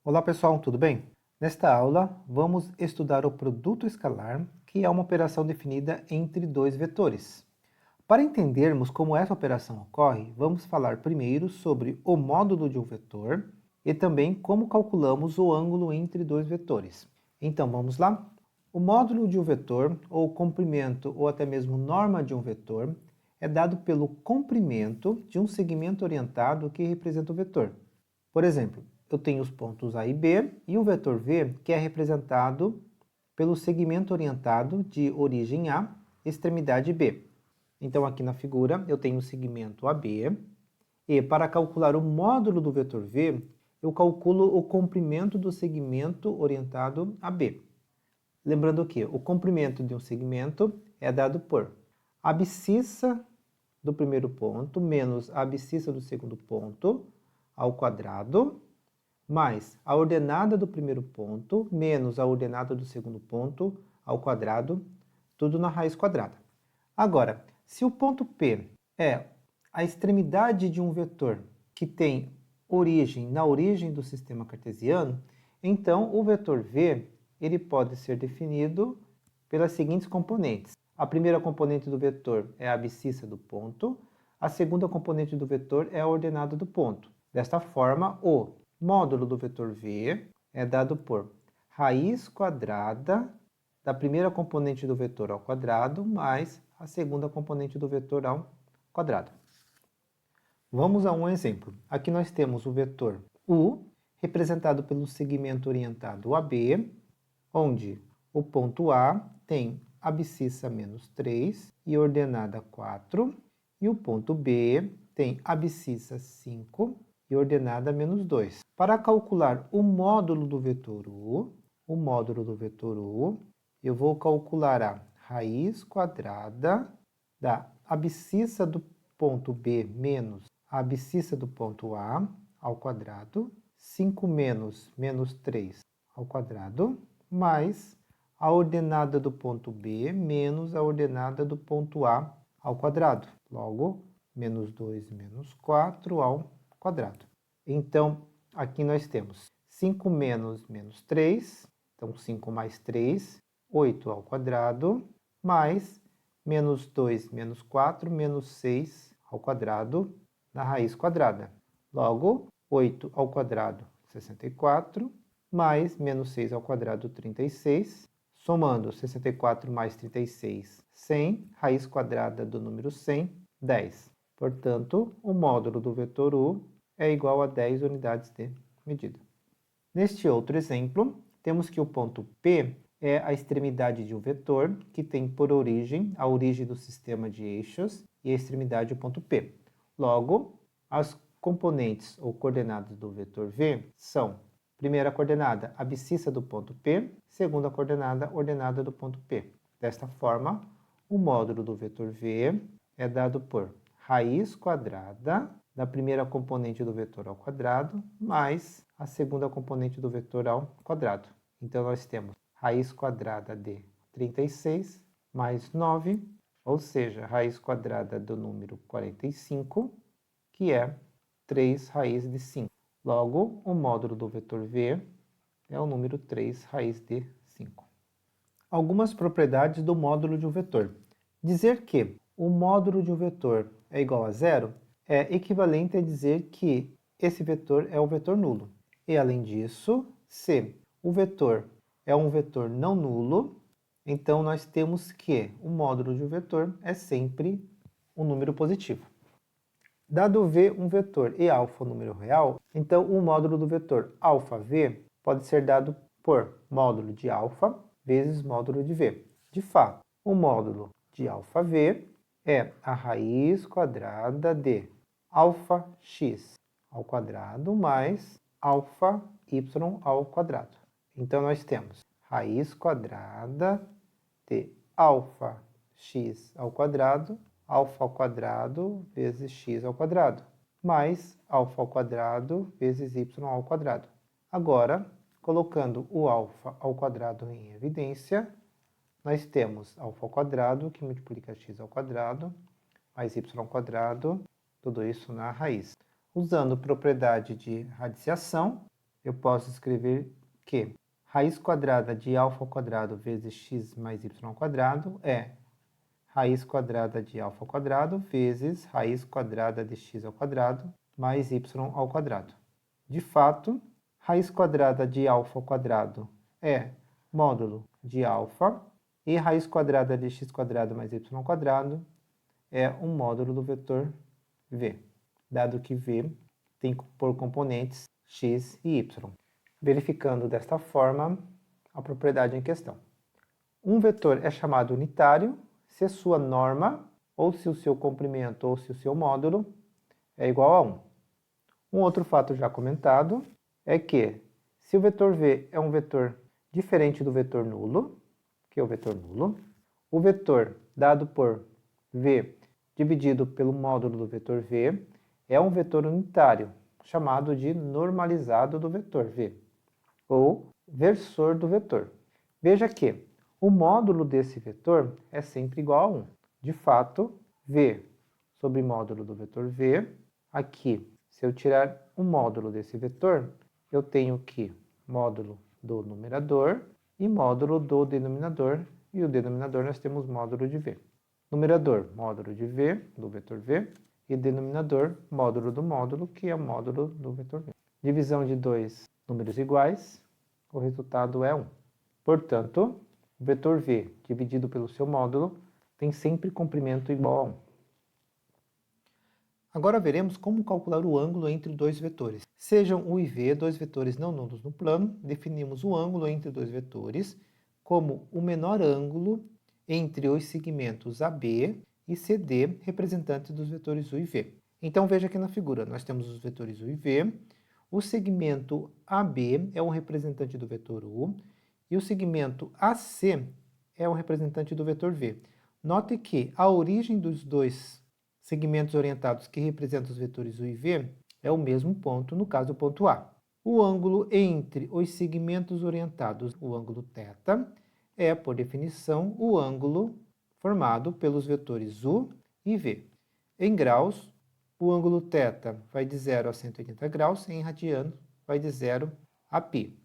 Olá pessoal, tudo bem? Nesta aula, vamos estudar o produto escalar, que é uma operação definida entre dois vetores. Para entendermos como essa operação ocorre, vamos falar primeiro sobre o módulo de um vetor e também como calculamos o ângulo entre dois vetores. Então vamos lá? O módulo de um vetor, ou comprimento ou até mesmo norma de um vetor, é dado pelo comprimento de um segmento orientado que representa o vetor. Por exemplo, eu tenho os pontos A e B e o vetor V, que é representado pelo segmento orientado de origem A, extremidade B. Então, aqui na figura, eu tenho o segmento AB, e para calcular o módulo do vetor V, eu calculo o comprimento do segmento orientado a B. Lembrando que o comprimento de um segmento é dado por a abscissa do primeiro ponto menos a abscissa do segundo ponto ao quadrado, mais a ordenada do primeiro ponto menos a ordenada do segundo ponto ao quadrado, tudo na raiz quadrada. Agora, se o ponto P é a extremidade de um vetor que tem origem na origem do sistema cartesiano, então o vetor V ele pode ser definido pelas seguintes componentes. A primeira componente do vetor é a abscissa do ponto, a segunda componente do vetor é a ordenada do ponto. Desta forma, o módulo do vetor V é dado por raiz quadrada da primeira componente do vetor ao quadrado mais a segunda componente do vetor ao quadrado. Vamos a um exemplo. Aqui nós temos o vetor U, representado pelo segmento orientado AB, onde o ponto A tem abscissa menos 3 e ordenada 4, e o ponto B tem abscissa 5 e ordenada menos 2. Para calcular o módulo do vetor U, eu vou calcular a raiz quadrada da abscissa do ponto B menos a abscissa do ponto A ao quadrado, 5 menos 3 ao quadrado, mais a ordenada do ponto B menos a ordenada do ponto A ao quadrado. Logo, menos 2 menos 4 ao quadrado. Então, aqui nós temos 5 menos 3, então 5 mais 3, 8 ao quadrado, mais menos 2 menos 4, menos 6 ao quadrado na raiz quadrada. Logo, 8 ao quadrado, 64, mais menos 6 ao quadrado, 36. Somando 64 mais 36, 100. Raiz quadrada do número 100, 10. Portanto, o módulo do vetor U é igual a 10 unidades de medida. Neste outro exemplo, temos que o ponto P é a extremidade de um vetor que tem por origem a origem do sistema de eixos e a extremidade o ponto P. Logo, as componentes ou coordenadas do vetor V são: primeira coordenada, abscissa do ponto P, segunda coordenada, ordenada do ponto P. Desta forma, o módulo do vetor V é dado por raiz quadrada da primeira componente do vetor ao quadrado, mais a segunda componente do vetor ao quadrado. Então, nós temos raiz quadrada de 36 mais 9, ou seja, raiz quadrada do número 45, que é 3 raiz de 5. Logo, o módulo do vetor V é o número 3 raiz de 5. Algumas propriedades do módulo de um vetor. Dizer que o módulo de um vetor é igual a zero é equivalente a dizer que esse vetor é um vetor nulo. E, além disso, se o vetor é um vetor não nulo, então nós temos que o módulo de um vetor é sempre um número positivo. Dado V um vetor e alfa um número real, então o módulo do vetor αv pode ser dado por módulo de alfa vezes módulo de V. De fato, o módulo de αv é a raiz quadrada de αx ao quadrado mais αy ao quadrado. Então, nós temos raiz quadrada de αx ao quadrado, alfa ao quadrado vezes x ao quadrado, mais alfa ao quadrado vezes y ao quadrado. Agora, colocando o alfa ao quadrado em evidência, nós temos alfa ao quadrado, que multiplica x ao quadrado, mais y ao quadrado, tudo isso na raiz. Usando propriedade de radiciação, eu posso escrever que raiz quadrada de α ao quadrado vezes x mais y ao quadrado é raiz quadrada de α ao quadrado vezes raiz quadrada de x ao quadrado mais y ao quadrado. De fato, raiz quadrada de α ao quadrado é módulo de α e raiz quadrada de x quadrado mais y ao quadrado é um módulo do vetor v, dado que v tem por componentes x e y. Verificando desta forma a propriedade em questão. Um vetor é chamado unitário se sua norma, ou se o seu comprimento, ou se o seu módulo é igual a 1. Um outro fato já comentado é que, se o vetor v é um vetor diferente do vetor nulo, que é o vetor nulo, o vetor dado por v dividido pelo módulo do vetor v é um vetor unitário, chamado de normalizado do vetor v, ou versor do vetor. Veja que o módulo desse vetor é sempre igual a 1. De fato, v sobre módulo do vetor v, aqui, se eu tirar o módulo desse vetor, eu tenho que módulo do numerador e módulo do denominador, e o denominador nós temos módulo de v. Numerador, módulo de v, do vetor v, e denominador, módulo do módulo, que é o módulo do vetor v. Divisão de dois números iguais, o resultado é 1. Portanto, o vetor v dividido pelo seu módulo tem sempre comprimento igual a 1. Agora veremos como calcular o ângulo entre dois vetores. Sejam u e v dois vetores não nulos no plano, definimos o ângulo entre dois vetores como o menor ângulo entre os segmentos AB e CD, representantes dos vetores u e v. Então veja aqui na figura, nós temos os vetores u e v, o segmento AB é um representante do vetor u, e o segmento AC é um representante do vetor v. Note que a origem dos dois segmentos orientados que representam os vetores u e v é o mesmo ponto, no caso o ponto A. O ângulo entre os segmentos orientados, o ângulo θ, é, por definição, o ângulo formado pelos vetores u e v. Em graus, o ângulo θ vai de 0 a 180 graus, em radianos vai de 0 a π.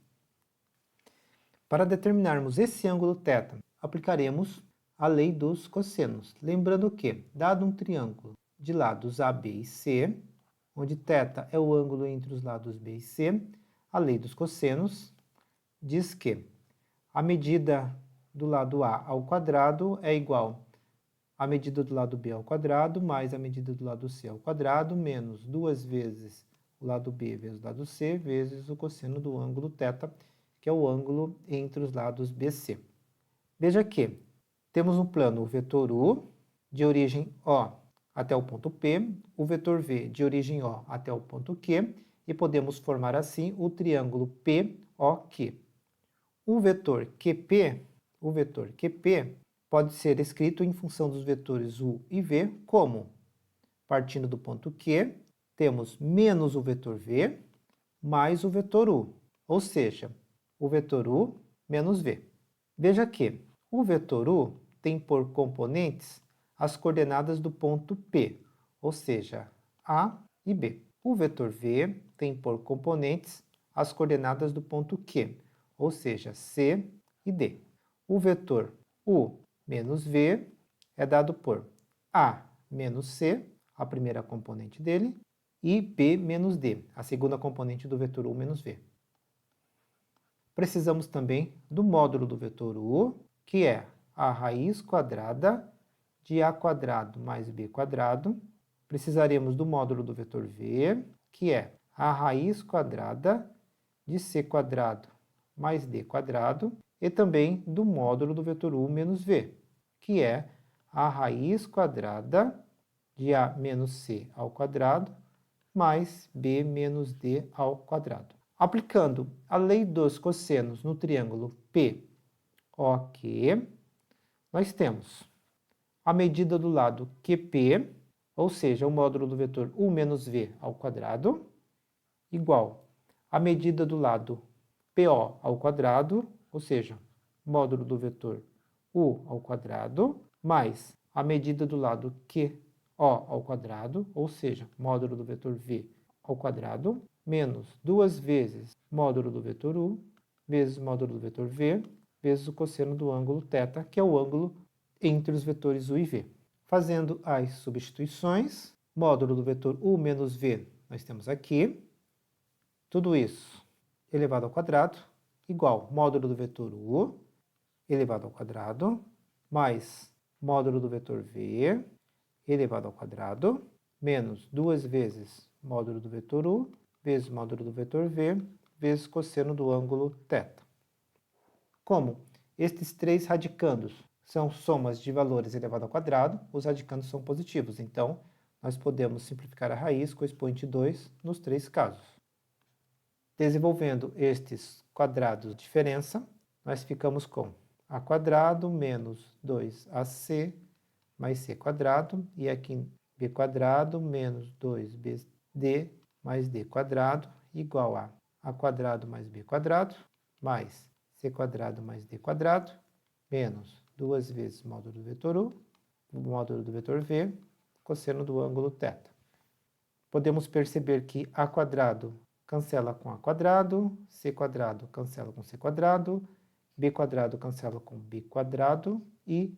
Para determinarmos esse ângulo θ, aplicaremos a lei dos cossenos. Lembrando que, dado um triângulo de lados AB e C, onde θ é o ângulo entre os lados B e C, a lei dos cossenos diz que a medida do lado A ao quadrado é igual à medida do lado B ao quadrado mais a medida do lado C ao quadrado menos 2 vezes o lado B vezes o lado C vezes o cosseno do ângulo θ, que é o ângulo entre os lados BC. Veja que temos no plano o vetor U de origem O até o ponto P, o vetor V de origem O até o ponto Q, e podemos formar assim o triângulo POQ. O vetor QP pode ser escrito em função dos vetores U e V como, partindo do ponto Q, temos menos o vetor V mais o vetor U, ou seja, o vetor U menos V. Veja que o vetor U tem por componentes as coordenadas do ponto P, ou seja, A e B. O vetor V tem por componentes as coordenadas do ponto Q, ou seja, C e D. O vetor U menos V é dado por A menos C, a primeira componente dele, e B menos D, a segunda componente do vetor U menos V. Precisamos também do módulo do vetor U, que é a raiz quadrada de A quadrado mais B quadrado. Precisaremos do módulo do vetor V, que é a raiz quadrada de C quadrado mais D quadrado, e também do módulo do vetor U menos V, que é a raiz quadrada de A menos C ao quadrado mais B menos D ao quadrado. Aplicando a lei dos cossenos no triângulo POQ, nós temos a medida do lado QP, ou seja, o módulo do vetor U menos V ao quadrado, igual a medida do lado PO ao quadrado, ou seja, módulo do vetor U ao quadrado, mais a medida do lado QO ao quadrado, ou seja, módulo do vetor V ao quadrado, menos 2 vezes módulo do vetor u, vezes módulo do vetor v, vezes o cosseno do ângulo θ, que é o ângulo entre os vetores u e v. Fazendo as substituições, módulo do vetor u menos v, nós temos aqui, tudo isso elevado ao quadrado, igual módulo do vetor u, elevado ao quadrado, mais módulo do vetor v, elevado ao quadrado, menos 2 vezes módulo do vetor u, vezes módulo do vetor v, vezes cosseno do ângulo θ. Como estes três radicandos são somas de valores elevado ao quadrado, os radicandos são positivos, então nós podemos simplificar a raiz com o expoente 2 nos três casos. Desenvolvendo estes quadrados de diferença, nós ficamos com a quadrado menos 2ac mais c quadrado, e aqui b quadrado menos 2bd mais d quadrado igual a quadrado mais b quadrado mais c quadrado mais d quadrado menos 2 vezes módulo do vetor u, módulo do vetor v, cosseno do ângulo θ. Podemos perceber que a quadrado cancela com a quadrado, c quadrado cancela com c quadrado, b quadrado cancela com b quadrado e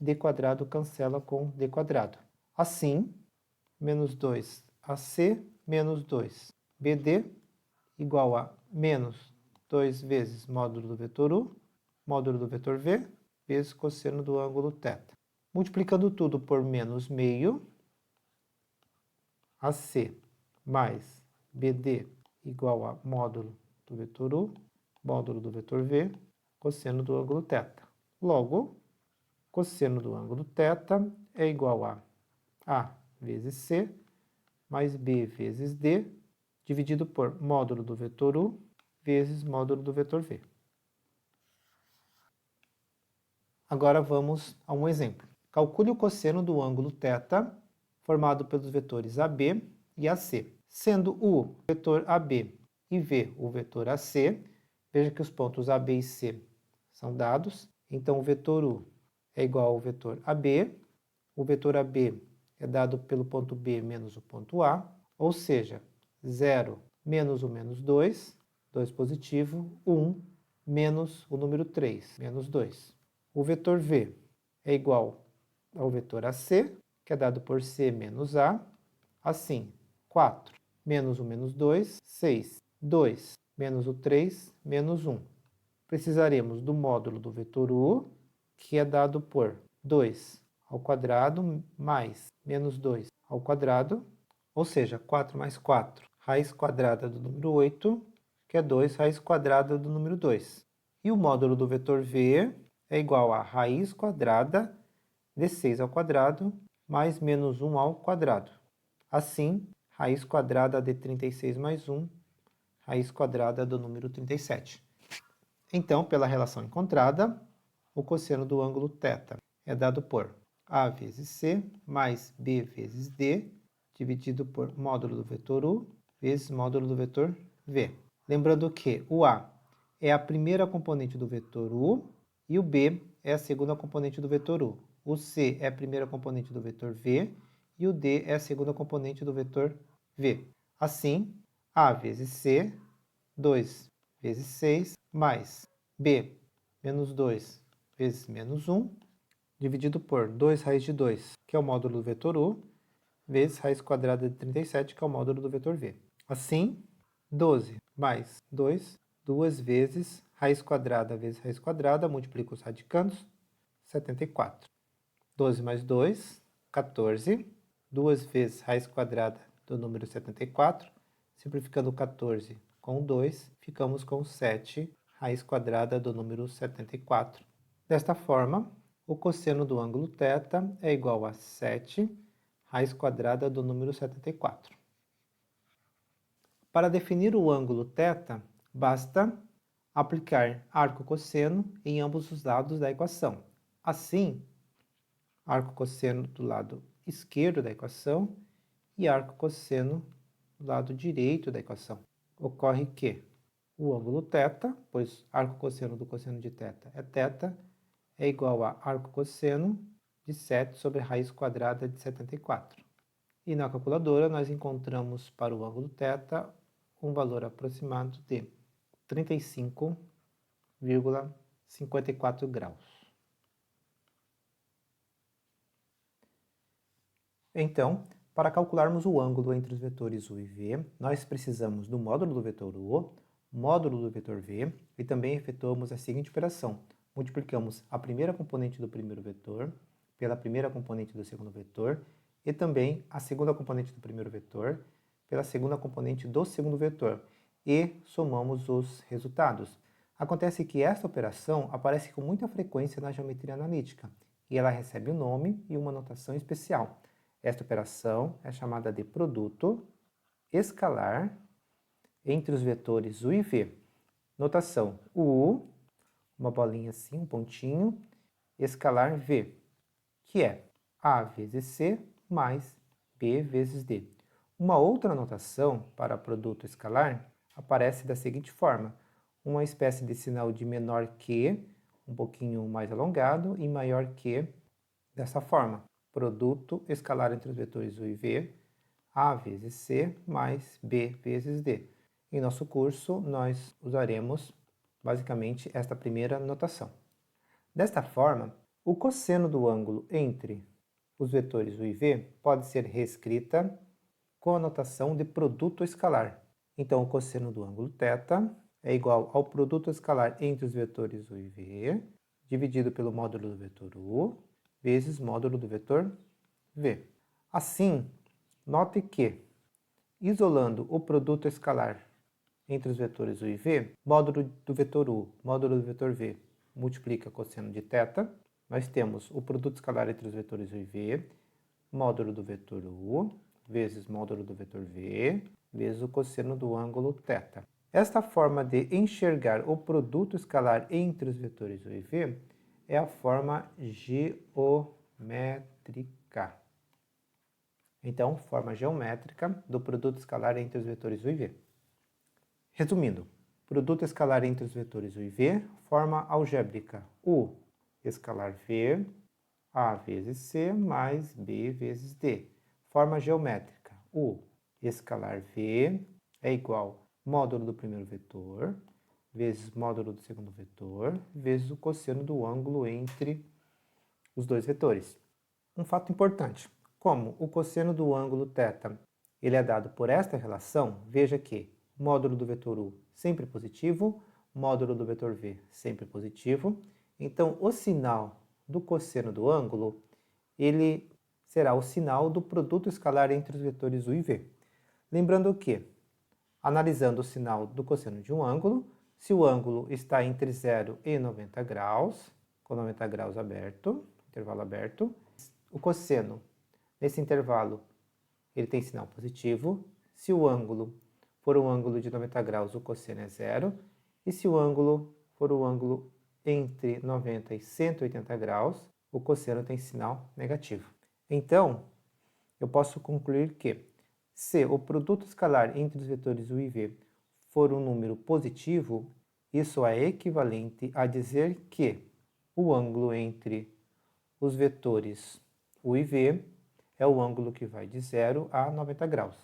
d quadrado cancela com d quadrado. Assim, menos 2ac menos 2bd igual a menos 2 vezes módulo do vetor u, módulo do vetor v, vezes cosseno do ângulo θ. Multiplicando tudo por menos meio, AC mais BD igual a módulo do vetor u, módulo do vetor v, cosseno do ângulo θ. Logo, cosseno do ângulo θ é igual a A vezes C mais B vezes D, dividido por módulo do vetor u vezes módulo do vetor v. Agora vamos a um exemplo. Calcule o cosseno do ângulo θ formado pelos vetores AB e AC. Sendo o vetor AB e V o vetor AC, veja que os pontos AB e C são dados, então o vetor U é igual ao vetor AB, o vetor AB é dado pelo ponto B menos o ponto A, ou seja, 0 menos o menos 2, 2 positivo, 1 menos o número 3, menos 2. O vetor V é igual ao vetor AC, que é dado por C menos A. Assim, 4 menos o menos 2, 6. 2 menos o 3, menos 1. Precisaremos do módulo do vetor U, que é dado por 2 ao quadrado mais menos 2 ao quadrado, ou seja, 4 mais 4, raiz quadrada do número 8, que é 2 raiz quadrada do número 2. E o módulo do vetor V é igual a raiz quadrada de 6 ao quadrado mais menos 1 ao quadrado. Assim, raiz quadrada de 36 mais 1, raiz quadrada do número 37. Então, pela relação encontrada, o cosseno do ângulo θ é dado por A vezes C mais B vezes D, dividido por módulo do vetor U vezes módulo do vetor V. Lembrando que o A é a primeira componente do vetor U e o B é a segunda componente do vetor U. O C é a primeira componente do vetor V e o D é a segunda componente do vetor V. Assim, A vezes C, 2 vezes 6, mais B menos 2 vezes menos 1, dividido por 2 raiz de 2, que é o módulo do vetor U, vezes raiz quadrada de 37, que é o módulo do vetor V. Assim, 12 mais 2, 2 vezes raiz quadrada vezes raiz quadrada, multiplica os radicandos, 74. 12 mais 2, 14. 2 vezes raiz quadrada do número 74. Simplificando 14 com 2, ficamos com 7 raiz quadrada do número 74. Desta forma, o cosseno do ângulo θ é igual a 7 raiz quadrada do número 74. Para definir o ângulo θ, basta aplicar arco-cosseno em ambos os lados da equação. Assim, arco-cosseno do lado esquerdo da equação e arco-cosseno do lado direito da equação. Ocorre que o ângulo θ, pois arco-cosseno do cosseno de θ é θ, é igual a arco-cosseno de 7 sobre a raiz quadrada de 74. E na calculadora nós encontramos para o ângulo θ um valor aproximado de 35,54 graus. Então, para calcularmos o ângulo entre os vetores u e v, nós precisamos do módulo do vetor u, módulo do vetor v, e também efetuamos a seguinte operação. Multiplicamos a primeira componente do primeiro vetor pela primeira componente do segundo vetor e também a segunda componente do primeiro vetor pela segunda componente do segundo vetor e somamos os resultados. Acontece que esta operação aparece com muita frequência na geometria analítica e ela recebe um nome e uma notação especial. Esta operação é chamada de produto escalar entre os vetores u e v. Notação u, uma bolinha assim, um pontinho, escalar v, que é a vezes c mais b vezes d. Uma outra notação para produto escalar aparece da seguinte forma: uma espécie de sinal de menor que, um pouquinho mais alongado, e maior que, dessa forma. Produto escalar entre os vetores u e v, a vezes c mais b vezes d. Em nosso curso, nós usaremos basicamente esta primeira notação. Desta forma, o cosseno do ângulo entre os vetores u e v pode ser reescrita com a notação de produto escalar. Então, o cosseno do ângulo θ é igual ao produto escalar entre os vetores u e v, dividido pelo módulo do vetor u, vezes módulo do vetor v. Assim, note que, isolando o produto escalar entre os vetores u e v, módulo do vetor u, módulo do vetor v, multiplica cosseno de θ, nós temos o produto escalar entre os vetores u e v, módulo do vetor u, vezes módulo do vetor v, vezes o cosseno do ângulo θ. Esta forma de enxergar o produto escalar entre os vetores u e v é a forma geométrica. Então, forma geométrica do produto escalar entre os vetores u e v. Resumindo, produto escalar entre os vetores u e v, forma algébrica u escalar v, a vezes c mais b vezes d. Forma geométrica u escalar v é igual módulo do primeiro vetor, vezes módulo do segundo vetor, vezes o cosseno do ângulo entre os dois vetores. Um fato importante, como o cosseno do ângulo θ ele é dado por esta relação, veja que módulo do vetor u sempre positivo, módulo do vetor v sempre positivo, então o sinal do cosseno do ângulo ele será o sinal do produto escalar entre os vetores u e v. Lembrando que, analisando o sinal do cosseno de um ângulo, se o ângulo está entre 0 e 90 graus, com 90 graus aberto, intervalo aberto, o cosseno nesse intervalo ele tem sinal positivo. Se o ângulo for um ângulo de 90 graus, o cosseno é 0. E se o ângulo for um ângulo entre 90 e 180 graus, o cosseno tem sinal negativo. Então, eu posso concluir que, se o produto escalar entre os vetores u e v for um número positivo, isso é equivalente a dizer que o ângulo entre os vetores u e v é o ângulo que vai de 0 a 90 graus.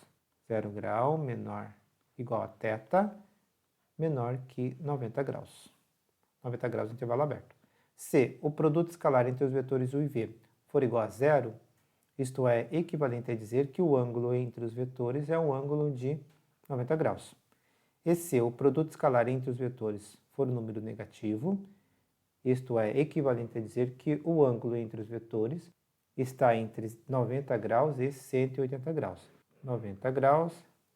0 grau menor igual a θ menor que 90 graus. 90 graus no intervalo aberto. Se o produto escalar entre os vetores u e v for igual a 0, isto é equivalente a dizer que o ângulo entre os vetores é um ângulo de 90 graus. E se o produto escalar entre os vetores for um número negativo, isto é equivalente a dizer que o ângulo entre os vetores está entre 90 graus e 180 graus. 90 graus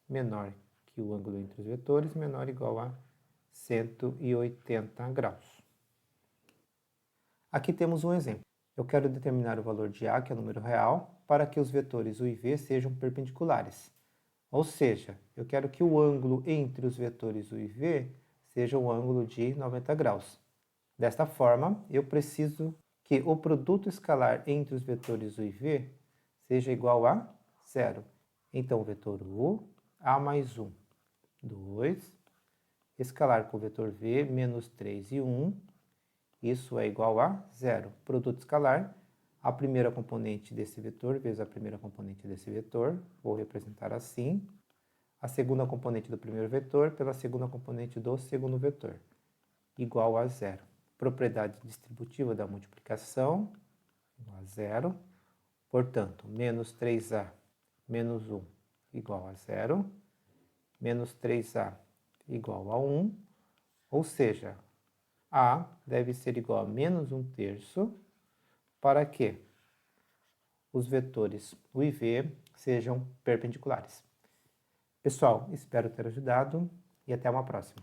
menor que o ângulo entre os vetores, menor ou igual a 180 graus. Aqui temos um exemplo. Eu quero determinar o valor de A, que é o número real, para que os vetores u e v sejam perpendiculares. Ou seja, eu quero que o ângulo entre os vetores u e v seja um ângulo de 90 graus. Desta forma, eu preciso que o produto escalar entre os vetores u e v seja igual a 0. Então, o vetor u, a mais 1, 2, escalar com o vetor v, menos 3 e 1, isso é igual a 0. Produto escalar, a primeira componente desse vetor vezes a primeira componente desse vetor, vou representar assim. a segunda componente do primeiro vetor pela segunda componente do segundo vetor, igual a zero. Propriedade distributiva da multiplicação, igual a zero. Portanto, menos 3a menos 1 igual a zero. Menos 3a igual a 1. Ou seja, a deve ser igual a menos 1/3 para que os vetores u e v sejam perpendiculares. Pessoal, espero ter ajudado e até uma próxima.